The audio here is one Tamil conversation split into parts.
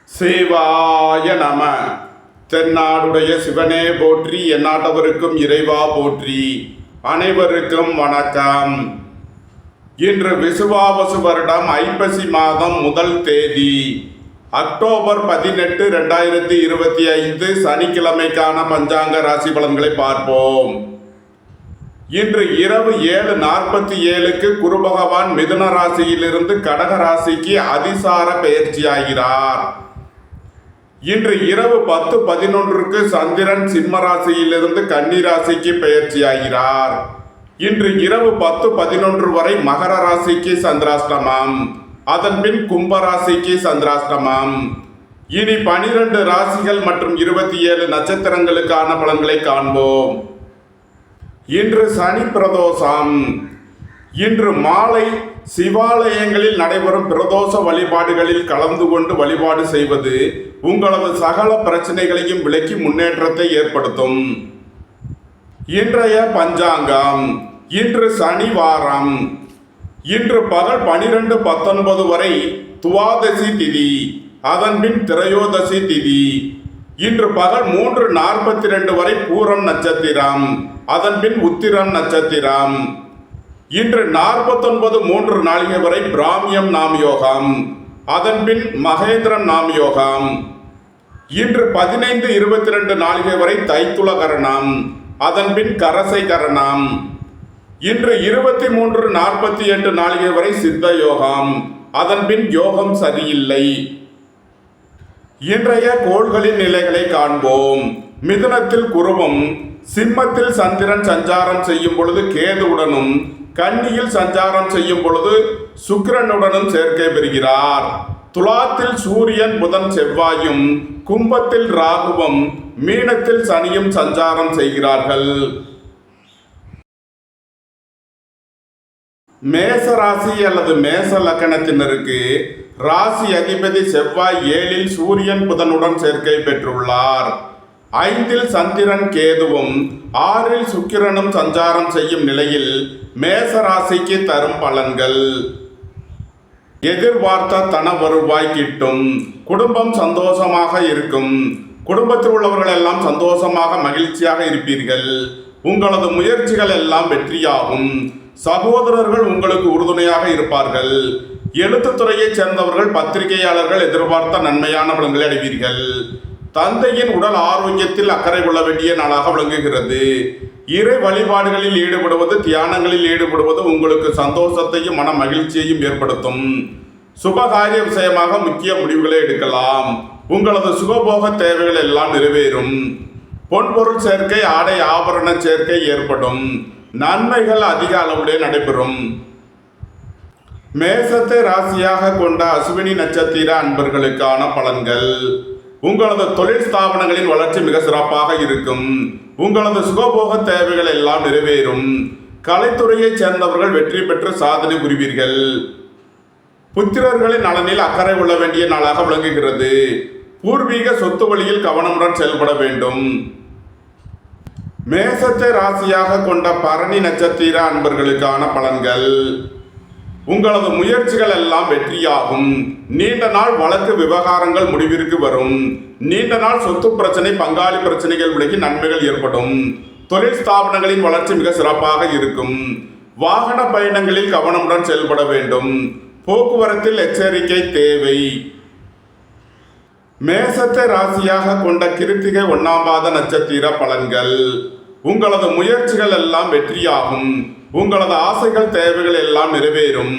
சிவாய நம. தென்னாடுடைய சிவனே போற்றி, எந்நாட்டவருக்கும் இறைவா போற்றி. அனைவருக்கும் வணக்கம். இன்று விசுவாவசு வருடம் ஐப்பசி மாதம் முதல் தேதி அக்டோபர் 18, 2025 சனிக்கிழமைக்கான பஞ்சாங்க ராசி பலன்களை பார்ப்போம். இன்று இரவு 7:47 குரு பகவான் மிதுன ராசியிலிருந்து கடக ராசிக்கு அதிசார பெயர்ச்சியாகிறார். இன்று இரவு 10:11 சந்திரன் சிம்ம ராசியிலிருந்து கன்னி ராசிக்கு பெயர்ச்சியாகிறார். இன்று இரவு 10:11 வரை மகர ராசிக்கு சந்திராஷ்டமம், அதன் பின் கும்ப ராசிக்கு சந்திராஷ்டமம். இனி 12 ராசிகள் மற்றும் 27 நட்சத்திரங்களுக்கான பலன்களை காண்போம். இன்று சனி பிரதோஷம். இன்று மாலை சிவாலயங்களில் நடைபெறும் பிரதோஷ வழிபாடுகளில் கலந்து கொண்டு வழிபாடு செய்வது உங்களது சகல பிரச்சனைகளையும் விலக்கி முன்னேற்றத்தை ஏற்படுத்தும். இன்றைய பஞ்சாங்கம். இன்று சனிவாரம். இன்று பகல் 12:19 வரை துவாதசி திதி, அதன் பின் திரையோதசி திதி. இன்று பகல் 3:42 வரை பூரம் நட்சத்திரம், அதன் பின் உத்திரம் நட்சத்திரம். இன்று 49:03 நாளிகை வரை பிராமியம் நாம் யோகம், அதன் பின் மகேந்திரம் நாம் யோகம். இன்று 15:22 நாளிகை வரை தைத்துள கரணம், அதன் பின் கரசை கரணம். இன்று 23:48 நாளிகை வரை சித்த யோகம், அதன் பின் யோகம் சரியில்லை. இன்றைய கோள்களின் நிலைகளை காண்போம். மிதுனத்தில் குருவும், சிம்மத்தில் சந்திரன் சஞ்சாரம் செய்யும் பொழுது கேதுவுடனும், கன்னியில் சஞ்சாரம் செய்யும் பொழுது சுக்கிரனுடனும் சேர்க்கை பெறுகிறார். துலாத்தில் சூரியன் புதன் செவ்வாயும், கும்பத்தில் ராகுவும், மீனத்தில் சனியும் சஞ்சாரம் செய்கிறார்கள். மேச ராசி அல்லது மேச லக்கணத்தினருக்கு ராசி அதிபதி செவ்வாய் 7ல் சூரியன் புதனுடன் சேர்க்கை பெற்றுள்ளார். 5ல் சந்திரன் கேதுவும் 6ல் சுக்கிரனும் சஞ்சாரம் செய்யும் நிலையில் மேச ராசிக்கு தரும் பலன்கள். எதிர்பார்த்த தன வருவாய் கிட்டும். குடும்பம் சந்தோஷமாக இருக்கும். குடும்பத்தில் உள்ளவர்கள் எல்லாம் சந்தோஷமாக மகிழ்ச்சியாக இருப்பீர்கள். உங்களது முயற்சிகள் எல்லாம் வெற்றியாகும். சகோதரர்கள் உங்களுக்கு உறுதுணையாக இருப்பார்கள். எழுத்துத்துறையைச் சேர்ந்தவர்கள், பத்திரிகையாளர்கள் எதிர்பார்த்த நன்மையான பலன்களை அடைவீர்கள். தந்தையின் உடல் ஆரோக்கியத்தில் அக்கறை கொள்ள வேண்டிய நாளாக விளங்குகிறது. இறை வழிபாடுகளில் ஈடுபடுவது, தியானங்களில் ஈடுபடுவது உங்களுக்கு சந்தோஷத்தையும் மன மகிழ்ச்சியையும் ஏற்படுத்தும். சுபகாரிய விஷயமாக முக்கிய முடிவுகளை எடுக்கலாம். உங்களது சுகபோக தேவைகள் எல்லாம் நிறைவேறும். பொன்பொருள் சேர்க்கை, ஆடை ஆபரண சேர்க்கை ஏற்படும். நன்மைகள் அதிக அளவிலே நடைபெறும். மேசத்தை ராசியாக கொண்ட அசுவினி நட்சத்திர அன்பர்களுக்கான பலன்கள். உங்களது தொழில் ஸ்தாபனங்களின் வளர்ச்சி மிக சிறப்பாக இருக்கும். உங்களது சுகபோக தேவைகள் எல்லாம் நிறைவேறும். கலைத்துறையைச் சேர்ந்தவர்கள் வெற்றி பெற்று சாதனை புரிவீர்கள். புத்திரர்களின் நலனில் அக்கறை கொள்ள வேண்டிய நாளாக விளங்குகிறது. பூர்வீக சொத்து வழியில் கவனமுடன் செயல்பட வேண்டும். மேசத்தை ராசியாக கொண்ட பரணி நட்சத்திர அன்பர்களுக்கான பலன்கள். உங்களது முயற்சிகள் எல்லாம் வெற்றியாகும். நீண்ட நாள் வழக்கு விவகாரங்கள் முடிவிற்கு வரும். நீண்ட நாள் சொத்து பிரச்சனை, பங்காளி பிரச்சனைகள் விலகி நன்மைகள் ஏற்படும். தொழில் ஸ்தாபனங்களின் வளர்ச்சி மிக சிறப்பாக இருக்கும். வாகன பயணங்களில் கவனமுடன் செயல்பட வேண்டும். போக்குவரத்தில் எச்சரிக்கை தேவை. மேசத்தை ராசியாக கொண்ட கிருத்திகை 1ஆம் பாத நட்சத்திர பலன்கள். உங்களது முயற்சிகள் எல்லாம் வெற்றியாகும். உங்களது ஆசைகள், தேவைகள் எல்லாம் நிறைவேறும்.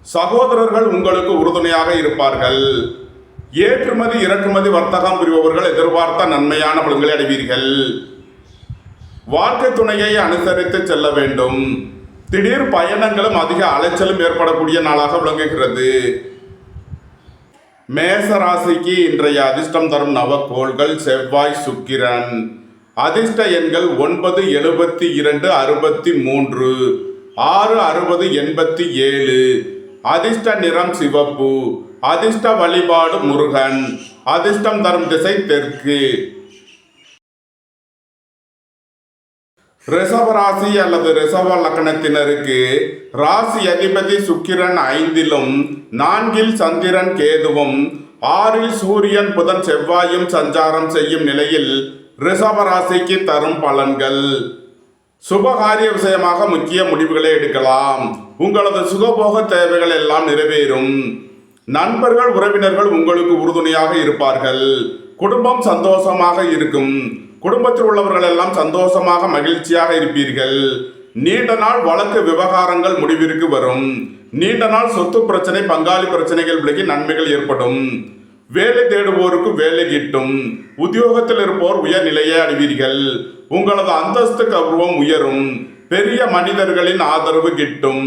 சகோதரர்கள் உங்களுக்கு உறுதுணையாக இருப்பார்கள். ஏற்றுமதி இறக்குமதி வர்த்தகம் புரிபவர்கள் எதிர்பார்த்த நன்மையான பலன்களை அடைவீர்கள். வாழ்க்கை துணையை அனுசரித்து செல்ல வேண்டும். திடீர் பயணங்களும் அதிக அலைச்சலும் ஏற்படக்கூடிய நாளாக விளங்குகிறது. மேச ராசிக்கு இன்றைய அதிர்ஷ்டம் தரும் நவக்கோள்கள் செவ்வாய், சுக்கிரன். அதிர்ஷ்ட எண்கள் 9, 72, 63, 6, 60, 87. அதிர்ஷ்ட நிறம் சிவப்பு. அதிர்ஷ்ட வழிபாடு முருகன். அதிர்ஷ்டம் தரும் திசை தெற்கு. ரிஷபராசி அல்லது ரிஷப லக்னத்தினருக்கு ராசி அதிபதி சுக்கிரன் 5லும் 4ல் சந்திரன் கேதுவும் 6இல் சூரியன் புதன் செவ்வாயும் சஞ்சாரம் செய்யும் நிலையில் ரிஷபராசிக்கு தரும் பலன்கள். சுபகாரிய விஷயமாக முக்கிய முடிவுகளை எடுக்கலாம். உங்களது சுகபோக தேவைகள் எல்லாம் நிறைவேறும். நண்பர்கள் உறவினர்கள் உங்களுக்கு உறுதுணையாக இருப்பார்கள். குடும்பம் சந்தோஷமாக இருக்கும். குடும்பத்தில் உள்ளவர்கள் எல்லாம் சந்தோஷமாக மகிழ்ச்சியாக இருப்பீர்கள். நீண்ட நாள் வழக்கு விவகாரங்கள் முடிவிற்கு வரும். நீண்ட நாள் சொத்து பிரச்சனை பங்காளி பிரச்சனைகள் விலகி நன்மைகள் ஏற்படும். வேலை தேடுவோருக்கு வேலை கிட்டும். உத்தியோகத்தில் இருப்போர் உயர்நிலையை அடைவீர்கள். உங்களது அந்தஸ்து கௌரவம் உயரும். பெரிய மனிதர்களின் ஆதரவு கிட்டும்.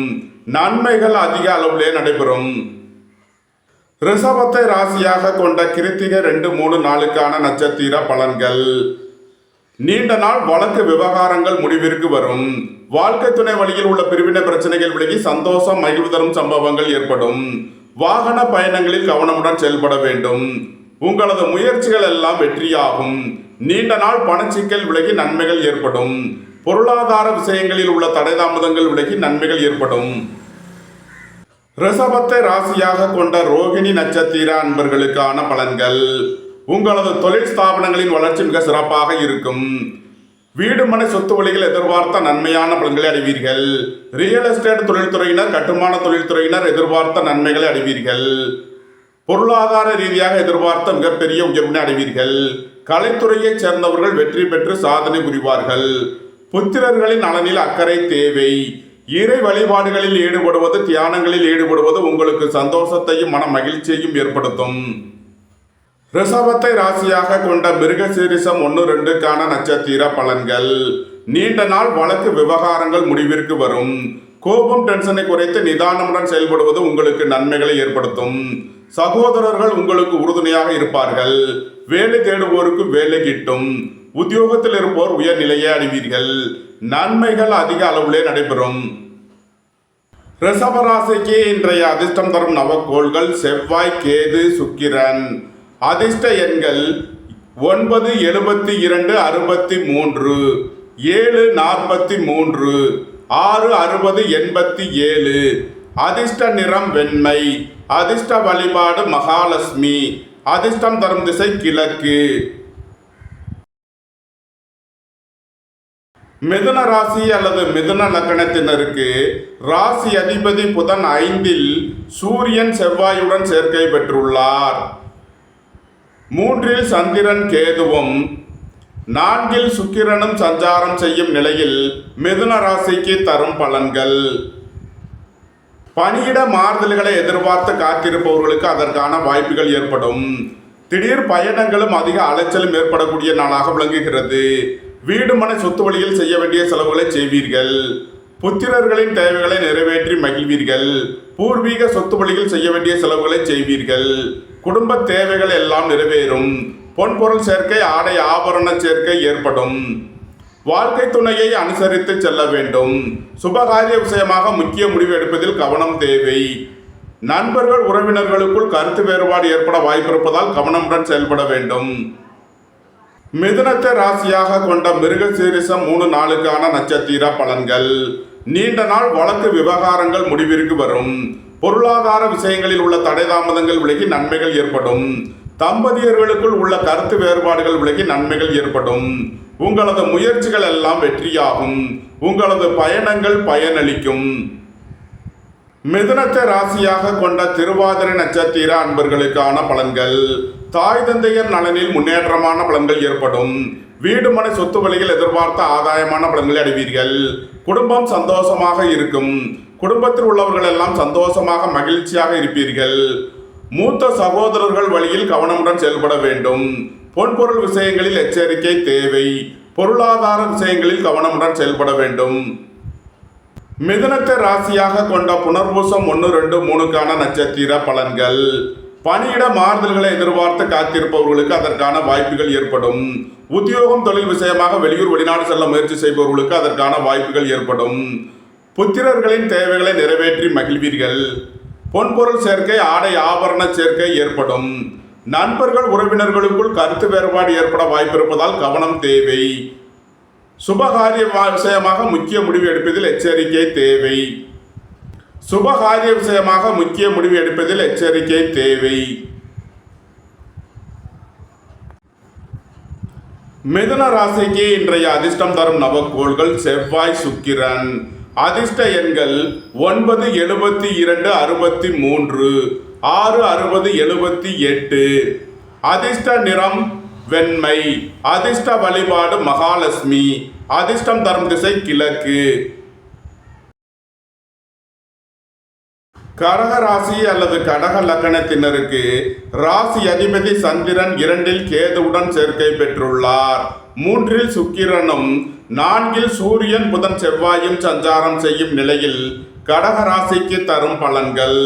நன்மைகள் அதிக அளவிலே நடைபெறும். ரிஷபத்தை ராசியாக கொண்ட கிருத்திகை 2, 3 நாளுக்கான நட்சத்திர பலன்கள். நீண்ட நாள் வழக்கு விவகாரங்கள் முடிவிற்கு வரும். வாழ்க்கை துணை வழியில் உள்ள பிரிவினை பிரச்சனைகள் விலகி சந்தோஷம் மகிழ்வு தரும் சம்பவங்கள் ஏற்படும். வாகன பயணங்களில் கவனமுடன் செயல்பட வேண்டும். உங்களது முயற்சிகள் எல்லாம் வெற்றியாகும். நீண்ட நாள் பணச்சிக்கல் விலகி நன்மைகள் ஏற்படும். பொருளாதார விஷயங்களில் உள்ள தடை தாமதங்கள் விலகி நன்மைகள் ஏற்படும். ரிஷபத்தை ராசியாக கொண்ட ரோகிணி நட்சத்திர அன்பர்களுக்கான பலன்கள். உங்களது தொழில் ஸ்தாபனங்களின் வளர்ச்சி மிக சிறப்பாக இருக்கும். வீடு மனை சொத்து வழிகள் எதிர்பார்த்த நன்மையான பலன்களை அடைவீர்கள். ரியல் எஸ்டேட் தொழில்துறையினர் கட்டுமான தொழில்துறையினர் எதிர்பார்த்த நன்மைகளை அடைவீர்கள். பொருளாதார ரீதியாக எதிர்பார்த்த மிகப்பெரிய உயர்வினை அடைவீர்கள். கலைத்துறையைச் சேர்ந்தவர்கள் வெற்றி பெற்று சாதனை புரிவார்கள். புத்திரர்களின் நலனில் அக்கறை தேவை. இறை வழிபாடுகளில் ஈடுபடுவது தியானங்களில் ஈடுபடுவது உங்களுக்கு சந்தோஷத்தையும் மன மகிழ்ச்சியையும் ஏற்படுத்தும். ரிஷபத்தை ராசியாக கொண்ட மிருகசீரிஷம் 1, 2க்கான நட்சத்திர பலன்கள். நீண்ட நாள் வழக்கு விவகாரங்கள் முடிவிற்கு வரும். கோபம் டென்ஷனை குறைத்து நிதானமுடன் செயல்படுவது உங்களுக்கு நன்மைகளை ஏற்படுத்தும். சகோதரர்கள் உங்களுக்கு உறுதுணையாக இருப்பார்கள். வேலை தேடுவோருக்கு வேலை கிட்டும். உத்தியோகத்தில் இருப்போர் உயர்நிலையை அடைவீர்கள். நன்மைகள் அதிக அளவிலே நடைபெறும். ரிஷபராசிக்கு இன்றைய அதிர்ஷ்டம் தரும் நவக்கோள்கள் செவ்வாய், கேது, சுக்கிரன். அதிர்ஷ்ட எண்கள் 9, 72, 63, 7, 43, 6, 60, 87. அதிர்ஷ்ட நிறம் வெண்மை. அதிர்ஷ்ட வழிபாடு மகாலட்சுமி. அதிர்ஷ்டம் தரும் திசை கிழக்கு. மிதுன ராசி அல்லது மிதுன லக்னத்தினருக்கு ராசி அதிபதி புதன் 5இல் சூரியன் செவ்வாயுடன் சேர்க்கை பெற்றுள்ளார். 3இல் சந்திரன் கேதுவும் 4இல் சுக்கிரனும் சஞ்சாரம் செய்யும் நிலையில் மிதுன ராசிக்கு தரும் பலன்கள். பணியிட மாறுதல்களை எதிர்பார்த்து காத்திருப்பவர்களுக்கு அதற்கான வாய்ப்புகள் ஏற்படும். திடீர் பயணங்களும் அதிக அலைச்சலும் ஏற்படக்கூடிய நாளாக விளங்குகிறது. வீடு மனை சொத்து வழியில் செய்ய வேண்டிய செலவுகளை செய்வீர்கள். புத்திரர்களின் தேவைகளை நிறைவேற்றி மகிழ்வீர்கள். பூர்வீக சொத்து வழியில் செய்ய வேண்டிய செலவுகளை செய்வீர்கள். குடும்ப தேவைகள் எல்லாம் நிறைவேறும். பொன்பொருள் சேர்க்கை ஆடை ஆபரண சேர்க்கை ஏற்படும். வாழ்க்கை துணையை அனுசரித்து செல்ல வேண்டும். சுபகாரிய விஷயமாக முக்கிய முடிவு எடுப்பதில் கவனம் தேவை. நண்பர்கள் உறவினர்களுக்குள் கருத்து வேறுபாடு ஏற்பட வாய்ப்பிருப்பதால் கவனமுடன் செயல்பட வேண்டும். மிதுனத்தை ராசியாக கொண்ட மிருகசீரிஷம் 3 நாளுக்கான நட்சத்திர பலன்கள். நீண்ட நாள் வழக்கு விவகாரங்கள் முடிவிற்கு வரும். பொருளாதார விஷயங்களில் உள்ள தடை தாமதங்கள் விலகி நன்மைகள் ஏற்படும். தம்பதியர்களுக்குள் உள்ள கருத்து வேறுபாடுகள் விலகி நன்மைகள் ஏற்படும். உங்களது முயற்சிகள் எல்லாம் வெற்றியாகும். உங்களது பயணங்கள் பயனளிக்கும். மிதுனத்தை ராசியாக கொண்ட திருவாதிரை நட்சத்திர அன்பர்களுக்கான பலன்கள். தாய் தந்தையர் நலனில் முன்னேற்றமான பலன்கள் ஏற்படும். வீடு மனை சொத்து வழியில் எதிர்பார்த்த ஆதாயமான பலன்களை அடைவீர்கள். குடும்பம் சந்தோஷமாக இருக்கும். குடும்பத்தில் உள்ளவர்கள் எல்லாம் சந்தோஷமாக மகிழ்ச்சியாக இருப்பீர்கள். மூத்த சகோதரர்கள் வழியில் கவனமுடன் செயல்பட வேண்டும். பொன்பொருள் விஷயங்களில் எச்சரிக்கை தேவை. பொருளாதார விஷயங்களில் கவனமுடன் செயல்பட வேண்டும். மிதுனத்தை ராசியாக கொண்ட புனர்பூசம் 1, 2, 3க்கான நட்சத்திர பலன்கள். பணியிட மாறுதல்களை எதிர்பார்த்து காத்திருப்பவர்களுக்கு அதற்கான வாய்ப்புகள் ஏற்படும். உத்தியோகம் தொழில் விஷயமாக வெளியூர் வெளிநாடு செல்ல முயற்சி செய்பவர்களுக்கு அதற்கான வாய்ப்புகள் ஏற்படும். புத்திரர்களின் தேவைகளை நிறைவேற்றி மகிழ்வீர்கள். பொன்பொருள் சேர்க்கை ஆடை ஆபரண சேர்க்கை ஏற்படும். நண்பர்கள் உறவினர்களுக்குள் கருத்து வேறுபாடு ஏற்பட வாய்ப்பிருப்பதால் கவனம் தேவை. சுபகாரிய விஷயமாக முக்கிய முடிவு எடுப்பதில் எச்சரிக்கை தேவை. சுபகாரிய விஷயமாக முக்கிய முடிவு எடுப்பதில் எச்சரிக்கை தேவை. மிதுன ராசிக்கு இன்றைய அதிர்ஷ்டம் தரும் நவக்கோள்கள் செவ்வாய், சுக்கிரன். அதிர்ஷ்ட எண்கள் 9, 72, 63, 6, 60, 78. அதிர்ஷ்ட நிறம் வெண்மை. அதிர்ஷ்ட வழிபாடு மகாலட்சுமி. அதிர்ஷ்டம் தரும் திசை கிழக்கு. கடக ராசி அல்லது கடக லக்கணத்தினருக்கு ராசி அதிபதி சந்திரன் 2இல் கேதுவுடன் சேர்க்கை பெற்றுள்ளார். 3இல் சுக்கிரனும் 4இல் சூரியன், புதன், செவ்வாயும் சஞ்சாரம் செய்யும் நிலையில் கடக ராசிக்கு தரும் பலன்கள்.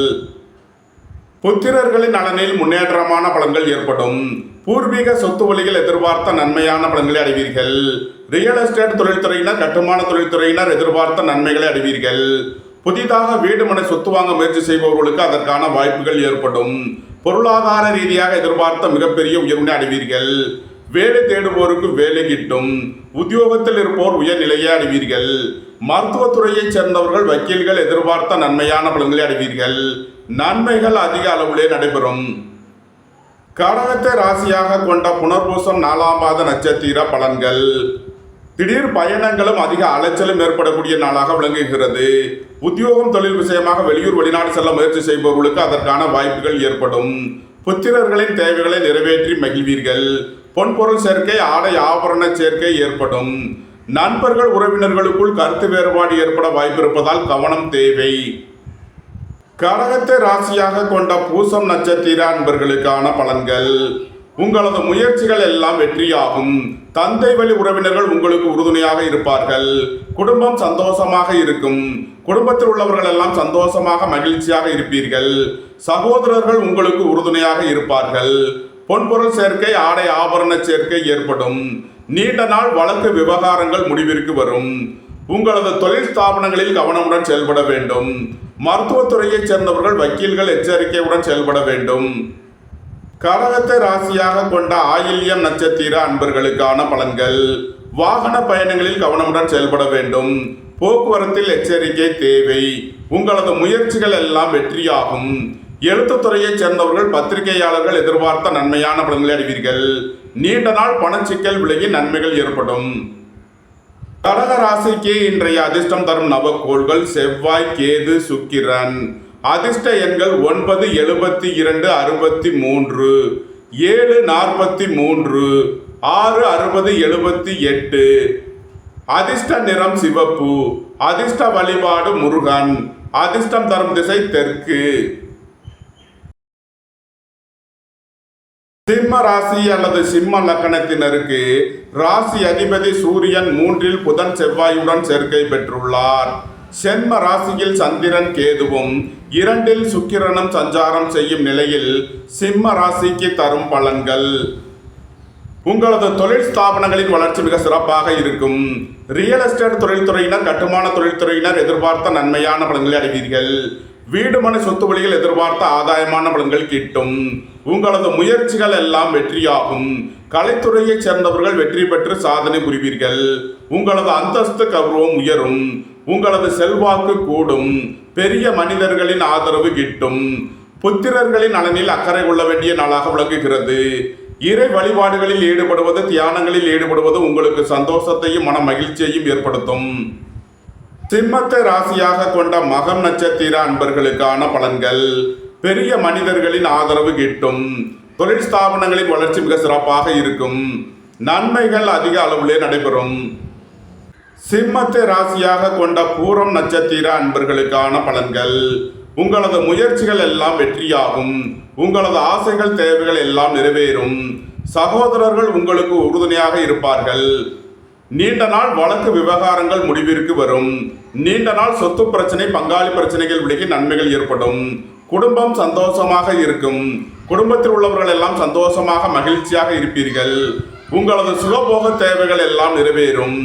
புத்திரர்களின் நலனில் முன்னேற்றமான பலன்கள் ஏற்படும். பூர்வீக சொத்து வழிகள் எதிர்பார்த்த நன்மையான பலன்களை அடைவீர்கள். ரியல் எஸ்டேட் தொழில்துறையினர், கட்டுமான தொழில்துறையினர் எதிர்பார்த்த நன்மைகளை அடைவீர்கள். புதிதாக வீடு மனை சொத்து வாங்க முயற்சி செய்பவர்களுக்கு அதற்கான வாய்ப்புகள் ஏற்படும். பொருளாதார ரீதியாக எதிர்பார்த்த மிகப்பெரிய உயர்வினை அடைவீர்கள். வேலை தேடுவோருக்கு வேலை கிட்டும். உத்தியோகத்தில் இருப்போர் உயர்நிலையை அடைவீர்கள். மருத்துவத்துறையைச் சேர்ந்தவர்கள், வக்கீல்கள் எதிர்பார்த்த நன்மையான பலன்களை அடைவீர்கள். நன்மைகள் அதிக அளவிலே நடைபெறும். கடகத்தை ராசியாக கொண்ட புனர்பூசம் 4ஆம் பாத நட்சத்திர பலன்கள். திடீர் பயணங்களும் அதிக அலைச்சலும் ஏற்படக்கூடிய நாளாக விளங்குகிறது. உத்தியோகம், தொழில் விஷயமாக வெளியூர், வெளிநாடு செல்ல முயற்சி செய்பவர்களுக்கு அதற்கான வாய்ப்புகள் ஏற்படும். புத்திரர்களின் தேவைகளை நிறைவேற்றி மகிழ்வீர்கள். பொன்பொருள் சேர்க்கை, ஆடை ஆபரண சேர்க்கை ஏற்படும். நண்பர்கள், உறவினர்களுக்குள் கருத்து வேறுபாடு ஏற்பட வாய்ப்பிருப்பதால் கவனம் தேவை. கடகத்தை ராசியாக கொண்ட பூசம் நட்சத்திர அன்பர்களுக்கான பலன்கள். உங்களது முயற்சிகள் எல்லாம் வெற்றியாகும். தந்தை வழி உறவினர்கள் உங்களுக்கு உறுதுணையாக இருப்பார்கள். குடும்பம் சந்தோஷமாக இருக்கும். குடும்பத்தில் உள்ளவர்கள் எல்லாம் சந்தோஷமாக, மகிழ்ச்சியாக இருப்பீர்கள். சகோதரர்கள் உங்களுக்கு உறுதுணையாக இருப்பார்கள். பொன்பொருள் சேர்க்கை, ஆடை ஆபரண சேர்க்கை ஏற்படும். நீண்ட நாள் வழக்கு விவகாரங்கள் முடிவிற்கு வரும். உங்களது தொழில் ஸ்தாபனங்களில் கவனமுடன் செயல்பட வேண்டும். மருத்துவத்துறையைச் சேர்ந்தவர்கள், வக்கீல்கள் எச்சரிக்கையுடன் செயல்பட வேண்டும். கடகத்தை ராசியாக கொண்ட ஆயில்யம் நட்சத்திர அன்பர்களுக்கான பலன்கள். வாகன பயணங்களில் கவனமுடன் செயல்பட வேண்டும். போக்குவரத்தில் எச்சரிக்கை தேவை. உங்களது முயற்சிகள் எல்லாம் வெற்றியாகும். எழுத்துத்துறையைச் சேர்ந்தவர்கள், பத்திரிகையாளர்கள் எதிர்பார்த்த நன்மையான பலன்களை அடைவீர்கள். நீண்ட நாள் பணச்சிக்கல் விலகி நன்மைகள் ஏற்படும். கடக ராசிக்கு இன்றைய அதிர்ஷ்டம் தரும் நவக்கோள்கள் செவ்வாய், கேது, சுக்கிரன். அதிர்ஷ்ட எண்கள் 9, 72, 63, 7, 43, 6, 60, 78. அதிர்ஷ்ட நிறம் சிவப்பு. அதிர்ஷ்ட வழிபாடு முருகன். அதிர்ஷ்டம் தரும் திசை தெற்கு. சிம்ம ராசி அல்லது சிம்ம லக்கணத்தினருக்கு ராசி அதிபதி சூரியன் 3இல் புதன், செவ்வாயுடன் சேர்க்கை பெற்றுள்ளார். சென்ம ராசியில் சந்திரன், கேதுவும் 2இல் சுக்கிரனும் சஞ்சாரம் செய்யும் நிலையில் சிம்ம ராசிக்கு தரும் பலன்கள். உங்களது தொழில் ஸ்தாபனங்களின் வளர்ச்சி மிக சிறப்பாக இருக்கும். ரியல் எஸ்டேட் தொழில்துறையினர், கட்டுமான தொழில்துறையினர் எதிர்பார்த்த நன்மையான பலன்களை அடைவீர்கள். வீடு மனை சொத்து வழிகள் எதிர்பார்த்த ஆதாயமான பலன்கள் கிட்டும். உங்களது முயற்சிகள் எல்லாம் வெற்றியாகும். கலைத்துறையைச் சேர்ந்தவர்கள் வெற்றி பெற்று சாதனை புரிவீர்கள். உங்களது அந்தஸ்து, கௌரவம் உயரும். உங்களது செல்வாக்கு கூடும். பெரிய மனிதர்களின் ஆதரவு கிட்டும். புத்திரர்களின் நலனில் அக்கறை கொள்ள வேண்டிய நாளாக விளங்குகிறது. இறை வழிபாடுகளில் ஈடுபடுவது, தியானங்களில் ஈடுபடுவது உங்களுக்கு சந்தோஷத்தையும் மன மகிழ்ச்சியையும் ஏற்படுத்தும். சிம்மத்தை ராசியாக கொண்ட மகம் நட்சத்திர அன்பர்களுக்கான பலன்கள். பெரிய மனிதர்களின் ஆதரவு கிட்டும். தொழில் ஸ்தாபனங்களின் வளர்ச்சி மிக சிறப்பாக இருக்கும். நன்மைகள் அதிக அளவிலே நடைபெறும். சிம்மத்தை ராசியாக கொண்ட பூரம் நட்சத்திர அன்பர்களுக்கான பலன்கள். உங்களது முயற்சிகள் எல்லாம் வெற்றியாகும். உங்களது ஆசைகள், தேவைகள் எல்லாம் நிறைவேறும். சகோதரர்கள் உங்களுக்கு உறுதுணையாக இருப்பார்கள். நீண்ட நாள் வழக்கு விவகாரங்கள் முடிவிற்கு வரும். நீண்ட நாள் சொத்து பிரச்சனை, பங்காளி பிரச்சனைகள் விலகி நன்மைகள் ஏற்படும். குடும்பம் சந்தோஷமாக இருக்கும். குடும்பத்தில் உள்ளவர்கள் எல்லாம் சந்தோஷமாக, மகிழ்ச்சியாக இருப்பீர்கள். உங்களது சுகபோக தேவைகள் எல்லாம் நிறைவேறும்.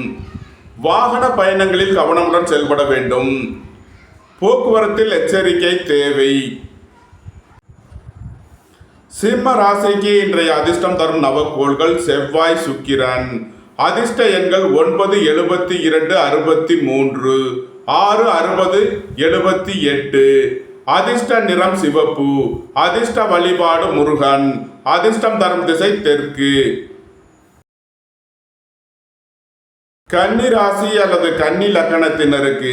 வாகன பயணங்களில் கவனமுடன் செயல்பட வேண்டும். போக்குவரத்தில் எச்சரிக்கை தேவை. சிம்ம ராசிக்கு இன்றைய அதிர்ஷ்டம் தரும் நவக்கோள்கள் செவ்வாய், சுக்கிரன். அதிர்ஷ்ட எண்கள் 9, 72, 63, 6, 60, 78. அதிர்ஷ்ட நிறம் சிவப்பு. அதிர்ஷ்ட வழிபாடு முருகன். அதிர்ஷ்டம் தரும் திசை தெற்கு. கன்னி ராசி அல்லது கன்னி லக்கணத்தினருக்கு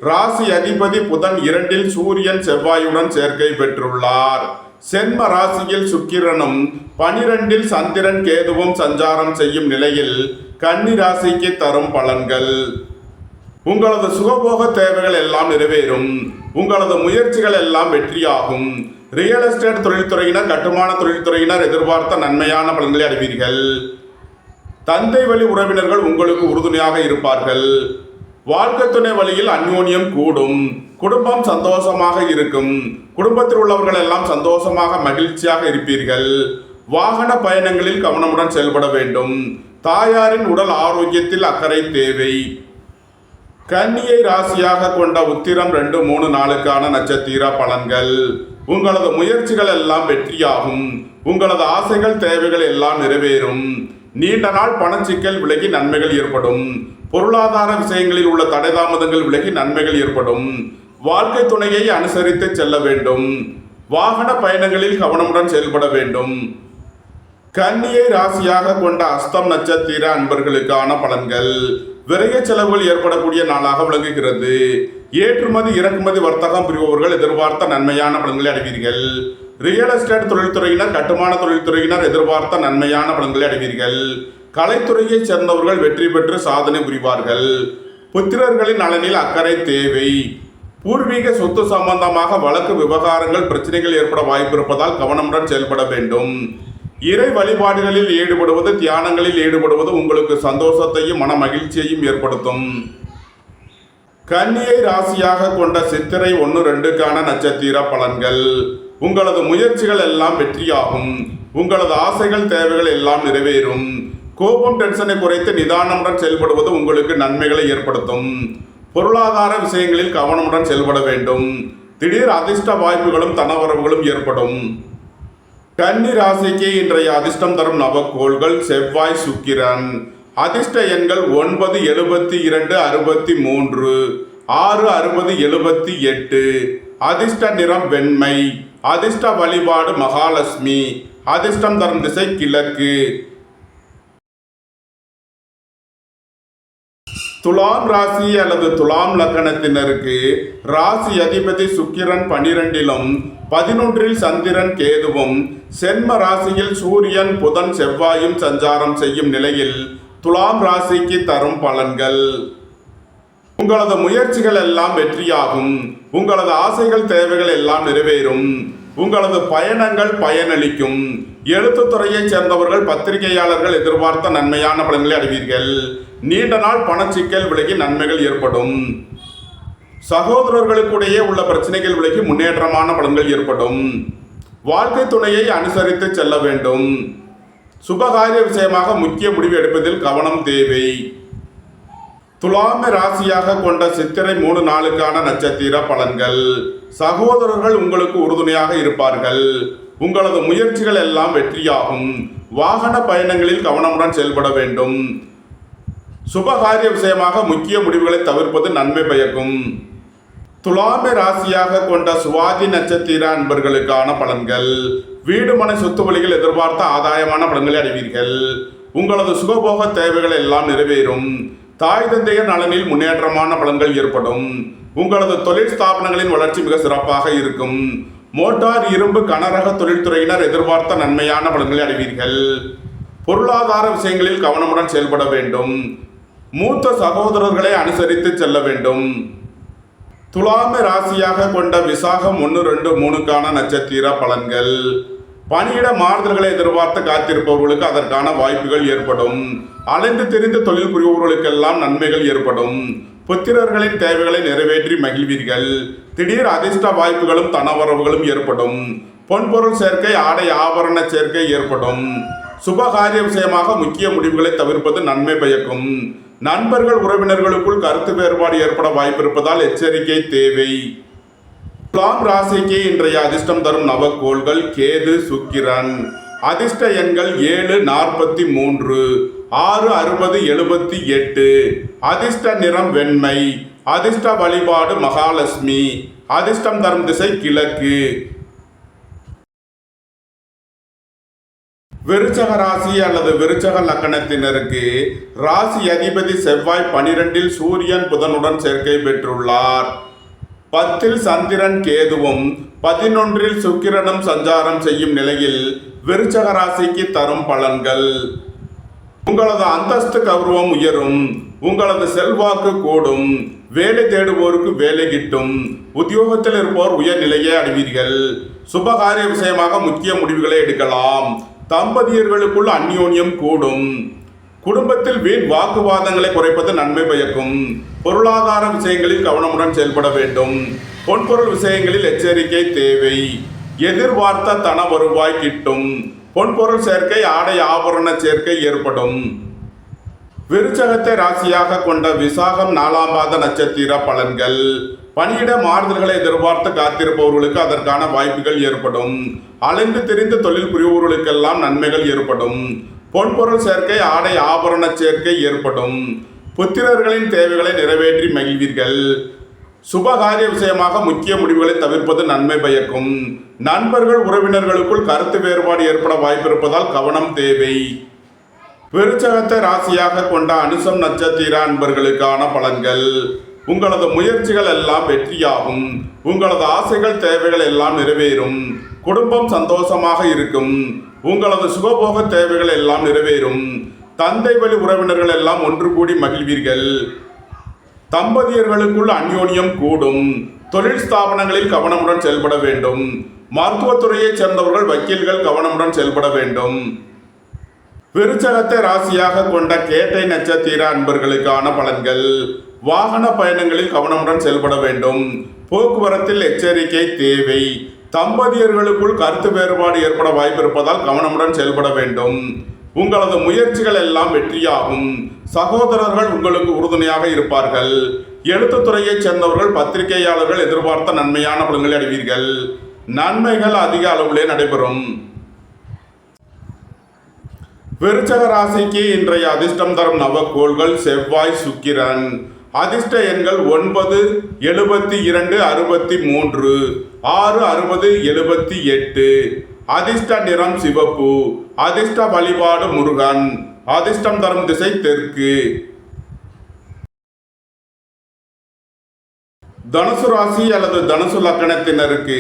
ராசி அதிபதி புதன் 2 சூரியன் செவ்வாயுடன் சேர்க்கை பெற்றுள்ளார். சென்ம ராசியில் சுக்கிரனும் 12 சந்திரன் கேதுவும் சஞ்சாரம் செய்யும் நிலையில் கன்னி ராசிக்கு தரும் பலன்கள்: உங்களது சுகபோக தேவைகள் எல்லாம் நிறைவேறும். உங்களது முயற்சிகள் எல்லாம் வெற்றியாகும். ரியல் எஸ்டேட் தொழில்துறையினர், கட்டுமான தொழில்துறையினர் எதிர்பார்த்த நன்மையான பலன்களை அடைவீர்கள். தந்தை வழி உறவினர்கள் உங்களுக்கு உறுதுணையாக இருப்பார்கள். வாழ்க்கை துணை வழியில் அந்யோன்யம் கூடும். குடும்பம் சந்தோஷமாக இருக்கும். குடும்பத்தில் உள்ளவர்கள் எல்லாம் சந்தோஷமாக மகிழ்ச்சியாக இருப்பீர்கள். வாகன பயணங்களில் கவனமுடன் செயல்பட வேண்டும். தாயாரின் உடல் ஆரோக்கியத்தில் அக்கறை தேவை. கன்னியை ராசியாக கொண்ட உத்திரம் 2, 3 நாளுக்கான நட்சத்திர பலன்கள்: உங்களது முயற்சிகள் எல்லாம் வெற்றியாகும். உங்களது ஆசைகள் தேவைகள் எல்லாம் நிறைவேறும். நீண்ட நாள் பணச்சிக்கல் விலகி நன்மைகள் ஏற்படும். பொருளாதார விஷயங்களில் உள்ள தடை தாமதங்கள் விலகி நன்மைகள் ஏற்படும். வாழ்க்கை துணையை அனுசரித்து செல்ல வேண்டும். வாகன பயணங்களில் கவனமுடன் செயல்பட வேண்டும். கன்னியை ராசியாக கொண்ட அஸ்தம் நட்சத்திர அன்பர்களுக்கான பலன்கள்: விரைய செலவுகள் ஏற்படக்கூடிய நாளாக விளங்குகிறது. ஏற்றுமதி இறக்குமதி வர்த்தகம் புரிபவர்கள் எதிர்பார்த்த நன்மையான பலன்களை அடைவீர்கள். ரியல் எஸ்டேட் தொழில்துறையினர், கட்டுமான தொழில்துறையினர் எதிர்பார்த்த நன்மையான பலன்களை அடைவீர்கள். கலைத்துறையைச் சேர்ந்தவர்கள் வெற்றி பெற்று சாதனை புரிவார்கள். புத்திரர்களின் நலனில் அக்கறை தேவை. பூர்வீக சொத்து சம்பந்தமாக வழக்கு விவகாரங்கள் பிரச்சனைகள் ஏற்பட வாய்ப்பு இருப்பதால் கவனமுடன் செயல்பட வேண்டும். இறை வழிபாடுகளில் ஈடுபடுவது, தியானங்களில் ஈடுபடுவது உங்களுக்கு சந்தோஷத்தையும் மன மகிழ்ச்சியையும் ஏற்படுத்தும். கன்னியை ராசியாக கொண்ட சித்திரை 1, 2க்கான நட்சத்திர பலன்கள்: உங்களது முயற்சிகள் எல்லாம் வெற்றியாகும். உங்களது ஆசைகள் தேவைகள் எல்லாம் நிறைவேறும். கோபம் டென்ஷனை குறைத்து நிதானமுடன் செயல்படுவது உங்களுக்கு நன்மைகளை ஏற்படுத்தும். பொருளாதார விஷயங்களில் கவனமுடன் செயல்பட வேண்டும். திடீர் அதிர்ஷ்ட வாய்ப்புகளும் தனவரவுகளும் ஏற்படும். கன்னி ராசிக்கு இன்றைய அதிர்ஷ்டம் தரும் நவக்கோள்கள்: செவ்வாய், சுக்கிரன். அதிர்ஷ்ட எண்கள் 9, 72, 63, 6, 60, 78. அதிர்ஷ்ட நிறம் வெண்மை. அதிர்ஷ்ட வழிபாடு மகாலட்சுமி. அதிர்ஷ்டம் தரும் திசை கிழக்கு. துலாம் ராசி அல்லது துலாம் லக்கணத்தினருக்கு ராசி அதிபதி சுக்கிரன் 12லும் 11 சந்திரன் கேதுவும் சென்ம ராசியில் சூரியன் புதன் செவ்வாயும் சஞ்சாரம் செய்யும் நிலையில் துலாம் ராசிக்கு தரும் பலன்கள்: உங்களது முயற்சிகள் எல்லாம் வெற்றியாகும். உங்களது ஆசைகள் தேவைகள் எல்லாம் நிறைவேறும். உங்களது பயணங்கள் பயனளிக்கும். எழுத்துத்துறையைச் சேர்ந்தவர்கள், பத்திரிகையாளர்கள் எதிர்பார்த்த நன்மையான பலன்களை அடைவீர்கள். நீண்ட நாள் பணச்சிக்கல் விலகி நன்மைகள் ஏற்படும். சகோதரர்களுக்கிடையே உள்ள பிரச்சனைகள் விலகி முன்னேற்றமான பலன்கள் ஏற்படும். வாழ்க்கை துணையை அனுசரித்து செல்ல வேண்டும். சுபகாரிய விஷயமாக முக்கிய முடிவு எடுப்பதில் கவனம் தேவை. துலாம ராசியாக கொண்ட சித்திரை 3 நாளுக்கான நட்சத்திர பலன்கள்: சகோதரர்கள் உங்களுக்கு உறுதுணையாக இருப்பார்கள். உங்களது முயற்சிகள் எல்லாம் வெற்றியாகும். வாகன பயணங்களில் கவனமுடன் செயல்பட வேண்டும். சுபகாரிய விஷயமாக முக்கிய முடிவுகளை தவிர்ப்பது நன்மை பயக்கும். துலாம ராசியாக கொண்ட சுவாதி நட்சத்திர அன்பர்களுக்கான பலன்கள்: வீடு மனை சொத்து வழிகள் எதிர்பார்த்த ஆதாயமான பலன்களை அடைவீர்கள். உங்களது சுகபோக தேவைகள் எல்லாம் நிறைவேறும். தாய் தந்தையர் நலனில் முன்னேற்றமான பலன்கள் ஏற்படும். உங்களது தொழில் ஸ்தாபனங்களின் வளர்ச்சி மிக சிறப்பாக இருக்கும். மோட்டார், இரும்பு, கனரக தொழில்துறையினர் எதிர்பார்த்த நன்மையான பலன்களை அடைவீர்கள். பொருளாதார விஷயங்களில் கவனமுடன் செயல்பட வேண்டும். மூத்த சகோதரர்களை அனுசரித்து செல்ல வேண்டும். துலாம ராசியாக கொண்ட விசாகம் 1, 2, 3க்கான நட்சத்திர பலன்கள்: பணியிட மாறுதல்களை எதிர்பார்த்து காத்திருப்பவர்களுக்கு அதற்கான வாய்ப்புகள் ஏற்படும். அலைந்து திரிந்து தொழில் புரிபவர்களுக்கெல்லாம் நன்மைகள் ஏற்படும். புத்திரர்களின் தேவைகளை நிறைவேற்றி மகிழ்வீர்கள். திடீர் அதிர்ஷ்ட வாய்ப்புகளும் தனவரவுகளும் ஏற்படும். பொன்பொருள் சேர்க்கை, ஆடை ஆபரண சேர்க்கை ஏற்படும். சுபகாரிய விஷயமாக முக்கிய முடிவுகளை தவிர்ப்பது நன்மை பயக்கும். நண்பர்கள் உறவினர்களுக்குள் கருத்து வேறுபாடு ஏற்பட வாய்ப்பு இருப்பதால் எச்சரிக்கை தேவை. துலாம் ராசிக்கு இன்றைய அதிர்ஷ்டம் தரும் நவக்கோள்கள்: கேது, சுக்கிரன். அதிர்ஷ்ட எண்கள் 7, 43, 6, 60, 78. அதிர்ஷ்ட நிறம் வெண்மை. அதிர்ஷ்ட வழிபாடு மகாலட்சுமி. அதிர்ஷ்டம் தரும் திசை கிழக்கு. விருச்சக ராசி அல்லது விருச்சக லக்கணத்தினருக்கு ராசி அதிபதி செவ்வாய் 12இல் சூரியன் புதனுடன் சேர்க்கை பெற்றுள்ளார். 10இல் சந்திரன் கேதுவும் 11இல் சுக்கிரனும் சஞ்சாரம் செய்யும் நிலையில் விருச்சக ராசிக்கு தரும் பலன்கள்: உங்களது அந்தஸ்து கௌரவம் உயரும், உங்களது செல்வாக்கு கூடும், வேலை தேடுவோருக்கு வேலை கிட்டும், உத்தியோகத்தில் இருப்போர் உயர்நிலையை அடைவீர்கள், சுபகாரிய விஷயமாக முக்கிய முடிவுகளை எடுக்கலாம், தம்பதியர்களுக்குள் அந்யோன்யம் கூடும், குடும்பத்தில் வீண் வாக்குவாதங்களை குறைப்பது நன்மை பயக்கும், பொருளாதார விஷயங்களில் கவனமுடன் செயல்பட வேண்டும், பொன்பொருள் விஷயங்களில் எச்சரிக்கை தேவை, எதிர்பார்த்த தன வருவாய் கிட்டும், பொன்பொருள் சேர்க்கை ஆடை ஆபரண சேர்க்கை ஏற்படும். விருச்சகத்தை ராசியாக கொண்ட விசாகம் 4ஆம் பாத நட்சத்திர பலன்கள்: பணியிட மாறுதல்களை எதிர்பார்த்து காத்திருப்பவர்களுக்கு அதற்கான வாய்ப்புகள் ஏற்படும். அலைந்து திரிந்து தொழில் புரிபவர்களுக்கெல்லாம் நன்மைகள் ஏற்படும். பொன்பொருள் சேர்க்கை ஆடை ஆபரண சேர்க்கை ஏற்படும். புத்திரர்களின் தேவைகளை நிறைவேற்றி மகிழ்வீர்கள். சுபகாரிய விஷயமாக முக்கிய முடிவுகளை தவிர்ப்பது நன்மை பயக்கும். நண்பர்கள் உறவினர்களுக்குள் கருத்து வேறுபாடு ஏற்பட வாய்ப்பிருப்பதால் கவனம் தேவை. விருச்சகத்தை ராசியாக கொண்ட அனுசம் நட்சத்திர அன்பர்களுக்கான பலன்கள்: உங்களது முயற்சிகள் எல்லாம் வெற்றியாகும், உங்களது ஆசைகள் தேவைகள் எல்லாம் நிறைவேறும், குடும்பம் சந்தோஷமாக இருக்கும், உங்களது சுகபோக தேவைகள் எல்லாம் நிறைவேறும், தந்தை வழி உறவினர்கள் எல்லாம் ஒன்று கூடி மகிழ்வீர்கள், தம்பதியர்களுக்குள் அந்யோன்யம் கூடும், தொழில் ஸ்தாபனங்களில் கவனமுடன் செயல்பட வேண்டும், மருத்துவத்துறையைச் சேர்ந்தவர்கள் வக்கீல்கள் கவனமுடன் செயல்பட வேண்டும். விருச்சகத்தை ராசியாக கொண்ட கேட்டை நட்சத்திர அன்பர்களுக்கான பலன்கள்: வாகன பயணங்களில் கவனமுடன் செயல்பட வேண்டும், போக்குவரத்தில் எச்சரிக்கை தேவை, தம்பதியர்களுக்குள் கருத்து வேறுபாடு ஏற்பட வாய்ப்பிருப்பதால் கவனமுடன் செயல்பட வேண்டும், உங்களது முயற்சிகள் எல்லாம் வெற்றியாகும், சகோதரர்கள் உங்களுக்கு உறுதுணையாக இருப்பார்கள், எழுத்துத்துறையைச் சேர்ந்தவர்கள் பத்திரிகையாளர்கள் எதிர்பார்த்த நன்மையான பலன்களை அடைவீர்கள், நன்மைகள் அதிக அளவிலே நடைபெறும். விருச்சக ராசிக்கு இன்றைய அதிர்ஷ்டம் தரும் நவக்கோள்கள் செவ்வாய், சுக்கிரன். அதிர்ஷ்ட எண்கள் 9, 72, 63, 6, 60, 78. அதிர்ஷ்ட நிறம் சிவப்பு. அதிர்ஷ்ட வழிபாடு முருகன். அதிர்ஷ்டம் தரும் திசை தெற்கு. தனுசு ராசி அல்லது தனுசு லக்கணத்தினருக்கு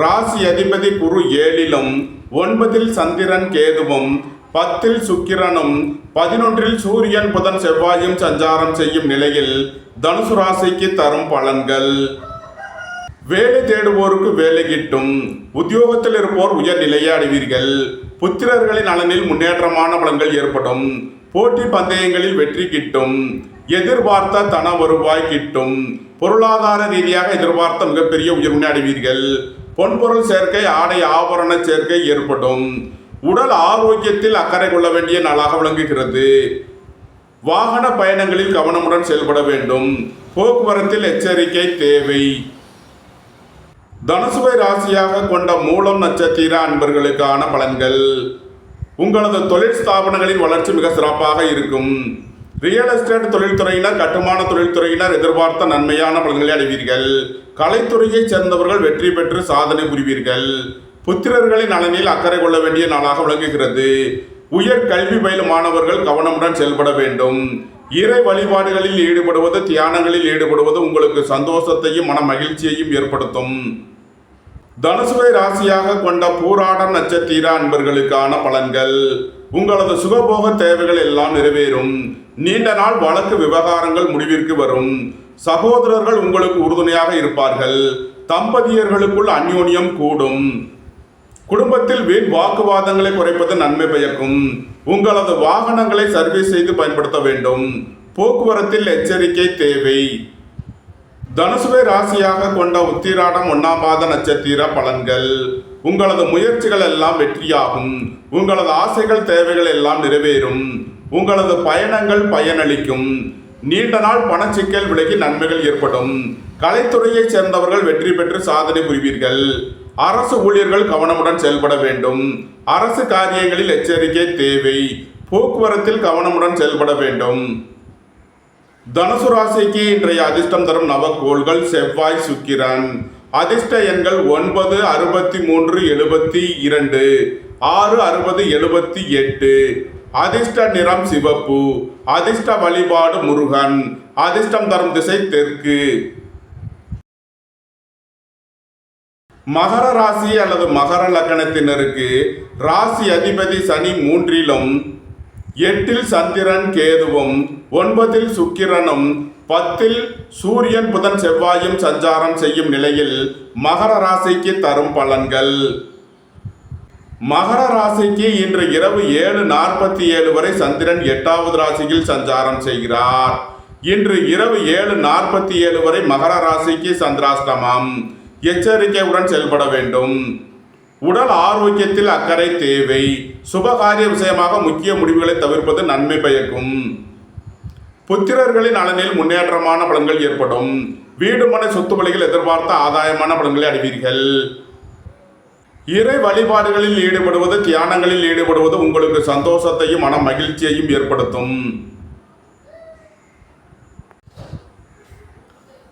ராசி அதிபதி குரு 7இலும் 9இல் சந்திரன் கேதுவும் 10இல் சுக்கிரனும் 11இல் சூரியன் புதன் செவ்வாயும் சஞ்சாரம் செய்யும் நிலையில் தனுசு ராசிக்கு தரும் பலன்கள்: வேலை தேடுவோருக்கு வேலை கிட்டும், உத்தியோகத்தில் இருப்போர் உயர்நிலையை அடைவீர்கள், புத்திரர்களின் நலனில் முன்னேற்றமான பலன்கள் ஏற்படும், போட்டி பந்தயங்களில் வெற்றி கிட்டும், எதிர்பார்த்த தன வருவாய் கிட்டும், பொருளாதார ரீதியாக எதிர்பார்த்த மிகப்பெரிய உயர்வினை அடைவீர்கள், பொன்பொருள் சேர்க்கை ஆடை ஆபரண சேர்க்கை ஏற்படும், உடல் ஆரோக்கியத்தில் அக்கறை கொள்ள வேண்டிய நாளாக விளங்குகிறது, வாகன பயணங்களில் கவனமுடன் செயல்பட வேண்டும், போக்குவரத்தில் எச்சரிக்கை தேவை. தனுசுவை ராசியாக கொண்ட மூலம் நட்சத்திர அன்பர்களுக்கான பலன்கள்: உங்களது தொழில் ஸ்தாபனங்களின் வளர்ச்சி மிக சிறப்பாக இருக்கும், ரியல் எஸ்டேட் தொழில்துறையினர் கட்டுமான தொழில்துறையினர் எதிர்பார்த்த நன்மையான பலன்களை அடைவீர்கள், கலைத்துறையைச் சேர்ந்தவர்கள் வெற்றி பெற்று சாதனை புரிவீர்கள், புத்திரர்களின் நலனில் அக்கறை கொள்ள வேண்டிய நாளாக விளங்குகிறது, உயர் கல்வி பயிலும் மாணவர்கள் கவனமுடன் செயல்பட வேண்டும், இறை வழிபாடுகளில் ஈடுபடுவது தியானங்களில் ஈடுபடுவது உங்களுக்கு சந்தோஷத்தையும் மன மகிழ்ச்சியையும் ஏற்படுத்தும். தனுசுவை ராசியாக கொண்ட பூராடம் நட்சத்திர அன்பர்களுக்கான பலன்கள்: உங்களது சுகபோக தேவைகள் எல்லாம் நிறைவேறும், நீண்ட நாள் வழக்கு விவகாரங்கள் முடிவிற்கு வரும், சகோதரர்கள் உங்களுக்கு உறுதுணையாக இருப்பார்கள், தம்பதியர்களுக்குள் அந்யோன்யம் கூடும், குடும்பத்தில் வீண் வாக்குவாதங்களை குறைப்பது நன்மை பயக்கும், உங்களது வாகனங்களை சர்வீஸ் செய்து பயன்படுத்த வேண்டும், போக்குவரத்தில் எச்சரிக்கை தேவை. தனுசுவை ராசியாக கொண்ட உத்திராடம் 1ஆம் பாத நட்சத்திர பலன்கள்: உங்களது முயற்சிகள் எல்லாம் வெற்றியாகும், உங்களது ஆசைகள் தேவைகள் எல்லாம் நிறைவேறும், உங்களது பயணங்கள் பயனளிக்கும், நீண்ட நாள் பணச்சிக்கல் விலகி நன்மைகள் ஏற்படும், கலைத்துறையைச் சேர்ந்தவர்கள் வெற்றி பெற்று சாதனை புரிவீர்கள், அரசு ஊழியர்கள் கவனமுடன் செயல்பட வேண்டும், அரசு காரியங்களில் எச்சரிக்கை தேவை, போக்குவரத்தில் கவனமுடன் செயல்பட வேண்டும். தனுசு ராசிக்கு இன்றைய அதிர்ஷ்டம் தரும் நவக்கோள்கள் செவ்வாய், சுக்கிரன். அதிர்ஷ்ட எண்கள் 9, 63, 72, 6, 60, 78. அதிர்ஷ்ட நிறம் சிவப்பு. அதிர்ஷ்ட வழிபாடு முருகன். அதிர்ஷ்டம் தரும் திசை தெற்கு. மகர ராசி அல்லது மகர லக்னத்தினருக்கு ராசி அதிபதி சனி 3லும் 8ல் சந்திரன் கேதுவும் 9ல் சுக்கிரனும் 10ல் சூரியன் புதன் செவ்வாயும் சஞ்சாரம் செய்யும் நிலையில் மகர ராசிக்கு தரும் பலன்கள். மகர ராசிக்கு இன்று இரவு 7:47 வரை சந்திரன் 8வது ராசியில் சஞ்சாரம் செய்கிறார். இன்று இரவு 7:47 வரை மகர ராசிக்கு சந்திராஷ்டமம். எச்சரிக்கையுடன் செயல்பட வேண்டும். உடல் ஆரோக்கியத்தில் அக்கறை தேவை. சுபகாரிய விஷயமாக முக்கிய முடிவுகளை தவிர்ப்பது நன்மை பயக்கும். புத்திரர்களின் நலனில் முன்னேற்றமான பலன்கள் ஏற்படும். வீடு மனை சொத்து வழிகள் எதிர்பார்த்த ஆதாயமான பலன்களை அடைவீர்கள். இறை வழிபாடுகளில் ஈடுபடுவது, தியானங்களில் ஈடுபடுவது உங்களுக்கு சந்தோஷத்தையும் மன மகிழ்ச்சியையும் ஏற்படுத்தும்.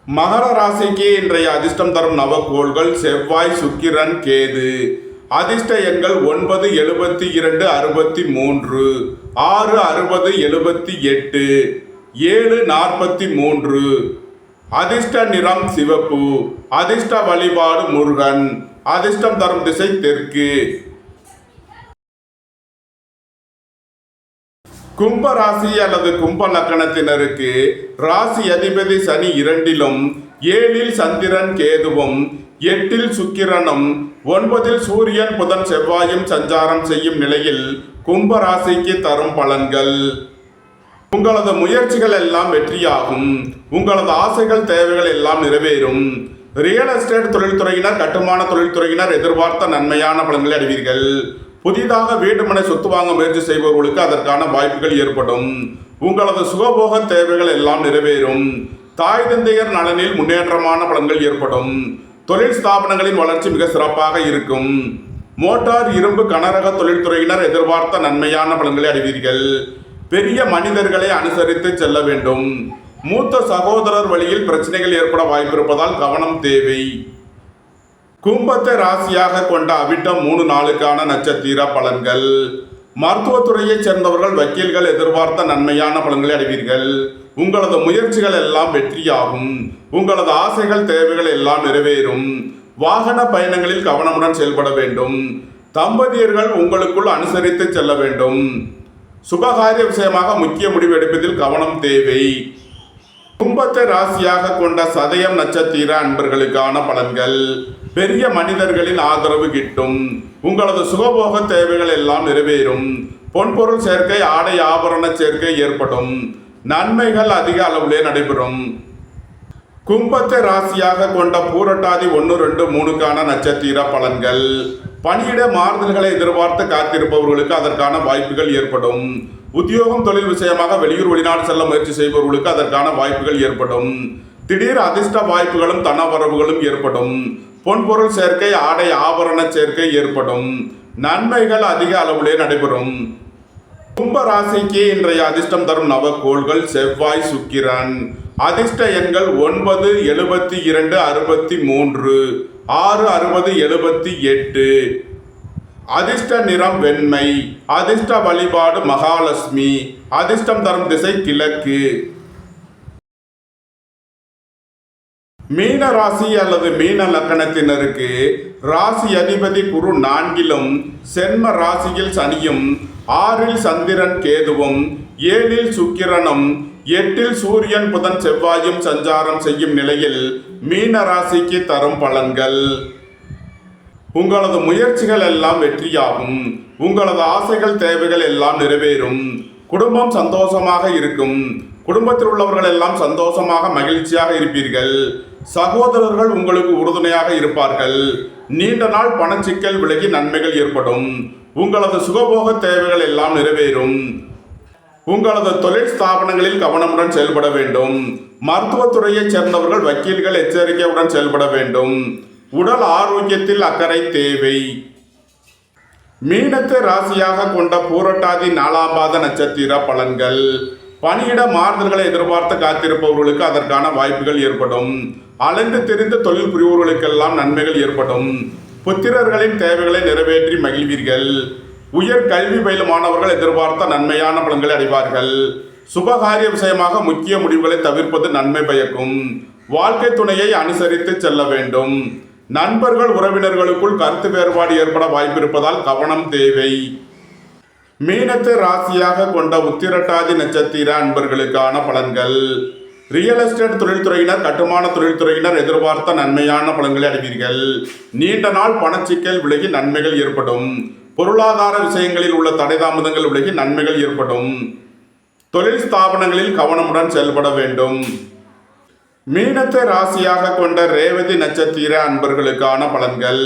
மகர ராசிக்கு இன்றைய அதிர்ஷ்டம் தரும் நவக்கோள்கள் செவ்வாய், சுக்கிரன், கேது. அதிர்ஷ்ட எண்கள் 9, 72, 63, 6, 60, 78, 7, 43. அதிர்ஷ்ட நிறம் சிவப்பு. அதிர்ஷ்ட வழிபாடு முருகன். அதிர்ஷ்டம் தரும் திசை தெற்கு. கும்ப ராசி அல்லது கும்ப லக்கணத்தினருக்கு ராசி அதிபதி சனி 2லும் 7ல் சந்திரன் கேதுவும் 8ல் சுக்கிரனும் 9ல் சூரியன் புதன் செவ்வாயும் சஞ்சாரம் செய்யும் நிலையில் கும்ப ராசிக்கு தரும் பலன்கள். உங்களது முயற்சிகள் எல்லாம் வெற்றியாகும். உங்களது ஆசைகள் தேவைகள் எல்லாம் நிறைவேறும். ரியல் எஸ்டேட் தொழில்துறையினர், கட்டுமான தொழில்துறையினர் எதிர்பார்த்த நன்மையான பலன்களை அடைவீர்கள். புதிதாக வீட்டுமனை சொத்து வாங்க முயற்சி செய்பவர்களுக்கு அதற்கான வாய்ப்புகள் ஏற்படும். உங்களது சுகபோக தேவைகள் எல்லாம் நிறைவேறும். தாய் தந்தையர் நலனில் முன்னேற்றமான பலன்கள் ஏற்படும். தொழில் ஸ்தாபனங்களின் வளர்ச்சி மிக சிறப்பாக இருக்கும். மோட்டார், இரும்பு, கனரக தொழில்துறையினர் எதிர்பார்த்த நன்மையான பலன்களை அடைவீர்கள். பெரிய மனிதர்களை அனுசரித்து செல்ல வேண்டும். மூத்த சகோதரர் வழியில் பிரச்சனைகள் ஏற்பட வாய்ப்பிருப்பதால் கவனம் தேவை. கும்பத்தை ராசியாக கொண்ட அவிட்டம் 3 நாளுக்கான நட்சத்திர பலன்கள். மருத்துவத்துறையைச் சேர்ந்தவர்கள், வக்கீல்கள் எதிர்பார்த்த நன்மையான பலன்களை அடைவீர்கள். உங்களது முயற்சிகள் எல்லாம் வெற்றியாகும். உங்களது ஆசைகள் தேவைகள் எல்லாம் நிறைவேறும். வாகன பயணங்களில் கவனமுடன் செயல்பட வேண்டும். தம்பதியர்கள் உங்களுக்குள் அனுசரித்து செல்ல வேண்டும். சுபகாரிய விஷயமாக முக்கிய முடிவு எடுப்பதில் கவனம் தேவை. கும்பத்தை ராசியாக கொண்ட சதயம் நட்சத்திர அன்பர்களுக்கான பலன்கள். பெரிய மனிதர்களின் ஆதரவு கிட்டும். உங்களது சுகபோக தேவைகள் எல்லாம் நிறைவேறும். பொன்பொருள் சேர்க்கை, ஆடை ஆபரண சேர்க்கை ஏற்படும். நன்மைகள் அதிக அளவிலே நடைபெறும். கும்பத்தை ராசியாக கொண்ட பூரட்டாதி 1, 2, 3க்கான நட்சத்திர பலன்கள். பணியிட மாறுதல்களை எதிர்பார்த்து காத்திருப்பவர்களுக்கு அதற்கான வாய்ப்புகள் ஏற்படும். உத்தியோகம், தொழில் விஷயமாக வெளியூர் வெளிநாடு செல்ல முயற்சி செய்பவர்களுக்கு அதற்கான வாய்ப்புகள் ஏற்படும். திடீர் அதிர்ஷ்ட வாய்ப்புகளும் தனவரவுகளும் ஏற்படும். பொன்பொருள் சேர்க்கை, ஆடை ஆபரண சேர்க்கை ஏற்படும். நன்மைகள் அதிக அளவிலே நடைபெறும். கும்ப ராசிக்கு இன்றைய அதிர்ஷ்டம் தரும் நவக்கோள்கள் செவ்வாய், சுக்கிரன். அதிர்ஷ்ட எண்கள் 9, 72, 63, 6, 60, 78. அதிர்ஷ்ட நிறம் வெண்மை. அதிர்ஷ்ட வழிபாடு மகாலட்சுமி. அதிர்ஷ்டம் தரும் திசை கிழக்கு. மீன ராசி அல்லது மீன லக்கணத்தினருக்கு ராசி அதிபதி குரு 4லும் சென்ம ராசியில் சனியும் 6ல் சந்திரன் கேதுவும் 7ல் சுக்கிரனும் 8ல் சூரியன் புதன் செவ்வாயும் சஞ்சாரம் செய்யும் நிலையில் மீன ராசிக்கு தரும் பலன்கள். உங்களது முயற்சிகள் எல்லாம் வெற்றியாகும். உங்களது ஆசைகள் தேவைகள் எல்லாம் நிறைவேறும். குடும்பம் சந்தோஷமாக இருக்கும். குடும்பத்தில் உள்ளவர்கள் எல்லாம் சந்தோஷமாக மகிழ்ச்சியாக இருப்பீர்கள். சகோதரர்கள் உங்களுக்கு உறுதுணையாக இருப்பார்கள். நீண்ட நாள் பணச்சிக்கல் விலகி நன்மைகள் ஏற்படும். உங்களது சுகபோக தேவைகள் எல்லாம் நிறைவேறும். உங்களது தொழில் ஸ்தாபனங்களில் கவனமுடன் செயல்பட வேண்டும். மருத்துவத்துறையைச் சேர்ந்தவர்கள், வக்கீல்கள் எச்சரிக்கையுடன் செயல்பட வேண்டும். உடல் ஆரோக்கியத்தில் அக்கறை தேவை. மீனத்தை ராசியாக கொண்ட பூரட்டாதி 4ஆம் பாத நட்சத்திர பலன்கள். பணியிட மாறுதல்களை எதிர்பார்த்து காத்திருப்பவர்களுக்கு அதற்கான வாய்ப்புகள் ஏற்படும். அலைந்து திரிந்த தொழில் புரிவோர்களுக்கெல்லாம் நன்மைகள் ஏற்படும். புத்திரர்களின் தேவைகளை நிறைவேற்றி மகிழ்வீர்கள். உயர் கல்வி பயிலும் மாணவர்கள் எதிர்பார்த்த நன்மையான பலன்களை அடைவார்கள். சுபகாரிய விஷயமாக முக்கிய முடிவுகளை தவிர்ப்பது நன்மை பயக்கும். வாழ்க்கை துணையை அனுசரித்து செல்ல வேண்டும். நண்பர்கள் உறவினர்களுக்குள் கருத்து வேறுபாடு ஏற்பட வாய்ப்பிருப்பதால் கவனம் தேவை. மீனத்தை ராசியாக கொண்ட உத்திரட்டாதி நட்சத்திர அன்பர்களுக்கான பலன்கள். ரியல் எஸ்டேட் தொழில்துறையினர், கட்டுமான தொழில்துறையினர் எதிர்பார்த்த நன்மையான பலன்களை அடைவீர்கள். நீண்ட நாள் பணச்சிக்கல் விலகி நன்மைகள் ஏற்படும். பொருளாதார விஷயங்களில் உள்ள தடை தாமதங்கள் விலகி நன்மைகள் ஏற்படும். தொழில் ஸ்தாபனங்களில் கவனமுடன் செயல்பட வேண்டும். மீனத்தை ராசியாக கொண்ட ரேவதி நட்சத்திர அன்பர்களுக்கான பலன்கள்.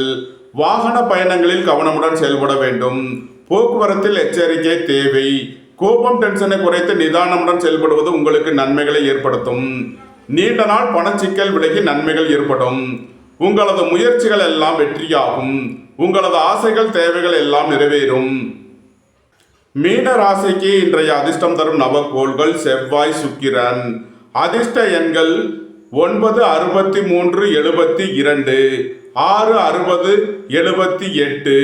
வாகன பயணங்களில் கவனமுடன் செயல்பட வேண்டும். போக்குவரத்தில் எச்சரிக்கை தேவை. கோபம் டென்ஷனை குறைத்து நிதானமுடன் செயல்படுவது உங்களுக்கு நன்மைகளை ஏற்படுத்தும். நீண்ட நாள் பணச்சிக்கல் விலகி நன்மைகள் ஏற்படும். உங்களது முயற்சிகள் எல்லாம் வெற்றியாகும். உங்களது ஆசைகள் தேவைகள் எல்லாம் நிறைவேறும். மீன ராசிக்கு இன்றைய அதிர்ஷ்டம் தரும் நவக்கோள்கள் செவ்வாய், சுக்கிரன். அதிர்ஷ்ட எண்கள் 9, 63, 72, 6, 60, 78.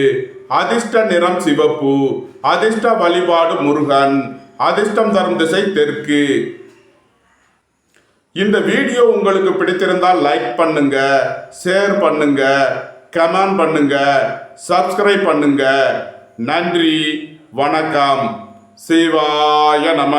அதிர்ஷ்ட நிறம் சிவப்பு. அதிர்ஷ்ட வழிபாடு முருகன். அதிர்ஷ்டம் தரும் திசை தெற்கு. இந்த வீடியோ உங்களுக்கு பிடித்திருந்தால் லைக் பண்ணுங்க, ஷேர் பண்ணுங்க, கமெண்ட் பண்ணுங்க, சப்ஸ்கிரைப் பண்ணுங்க. நன்றி, வணக்கம். சிவாய நம.